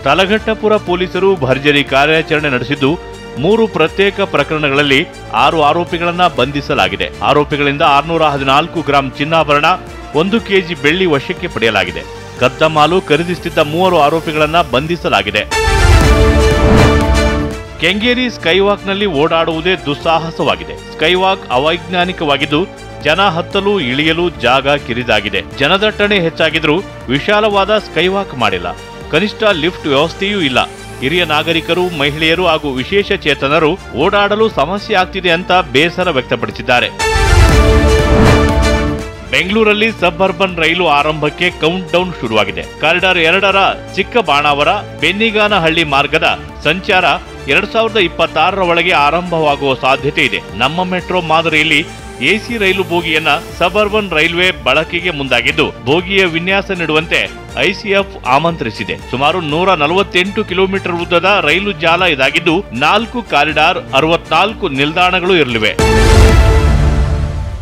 ತಲಘಟ್ಟಪುರ ಪೊಲೀಸರು ಭರ್ಜರಿ ಕಾರ್ಯಾಚರಣೆ ನಡೆಸಿದ್ದು 3 ಪ್ರತ್ಯೇಕ ಪ್ರಕರಣಗಳಲ್ಲಿ 6 ಆರೋಪಿಗಳನ್ನ ಬಂಧಿಸಲಾಗಿದೆ. ಆರೋಪಿಗಳಿಂದ 614 ಗ್ರಾಂ ಚಿನ್ನಾಭರಣ, 1 ಕೆಜಿ ಬೆಳ್ಳಿ ವಶಕ್ಕೆ ಪಡೆಯಲಾಗಿದೆ. ಕದ್ದ ಮಾಲು ಖರೀದಿಸುತ್ತಿದ್ದ 3 ಆರೋಪಿಗಳನ್ನ ಬಂಧಿಸಲಾಗಿದೆ. ಕೆಂಗೇರಿ ಸ್ಕೈವಾಕ್ನಲ್ಲಿ ಓಡಾಡುವುದೇ ದುಸ್ಸಾಹಸವಾಗಿದೆ. ಸ್ಕೈವಾಕ್ ಅವೈಜ್ಞಾನಿಕವಾಗಿದ್ದು ಜನ ಹತ್ತಲು ಇಳಿಯಲು ಜಾಗ ಕಿರಿದಾಗಿದೆ. ಜನದಟ್ಟಣೆ ಹೆಚ್ಚಾಗಿದ್ರೂ ವಿಶಾಲವಾದ ಸ್ಕೈವಾಕ್ ಮಾಡಿಲ್ಲ. ಕನಿಷ್ಠ ಲಿಫ್ಟ್ ವ್ಯವಸ್ಥೆಯೂ ಇಲ್ಲ. ಹಿರಿಯ ನಾಗರಿಕರು, ಮಹಿಳೆಯರು ಹಾಗೂ ವಿಶೇಷ ಚೇತನರು ಓಡಾಡಲು ಸಮಸ್ಯೆ ಆಗ್ತಿದೆ ಅಂತ ಬೇಸರ ವ್ಯಕ್ತಪಡಿಸಿದ್ದಾರೆ. ಬೆಂಗಳೂರಲ್ಲಿ ಸಬ್ ಅರ್ಬನ್ ರೈಲು ಆರಂಭಕ್ಕೆ ಕೌಂಟ್ ಡೌನ್ ಶುರುವಾಗಿದೆ. ಕಾರಿಡಾರ್ 2ರ ಚಿಕ್ಕಬಾಣಾವರ ಬೆನ್ನಿಗಾನಹಳ್ಳಿ ಮಾರ್ಗದ ಸಂಚಾರ 2026ರ ಒಳಗೆ ಆರಂಭವಾಗುವ ಸಾಧ್ಯತೆ ಇದೆ. ನಮ್ಮ ಮೆಟ್ರೋ ಮಾದರಿಯಲ್ಲಿ ಎಸಿ ರೈಲು ಬೋಗಿಯನ್ನ ಸಬ್ ಅರ್ಬನ್ ರೈಲ್ವೆ ಬಳಕೆಗೆ ಮುಂದಾಗಿದ್ದು ಬೋಗಿಯ ವಿನ್ಯಾಸ ನೀಡುವಂತೆ ಐಸಿಎಫ್ ಆಮಂತ್ರಿಸಿದೆ. ಸುಮಾರು 148 ಕಿಲೋಮೀಟರ್ ಉದ್ದದ ರೈಲು ಜಾಲ ಇದಾಗಿದ್ದು 4 ಕಾರಿಡಾರ್, 64 ನಿಲ್ದಾಣಗಳು ಇರಲಿವೆ.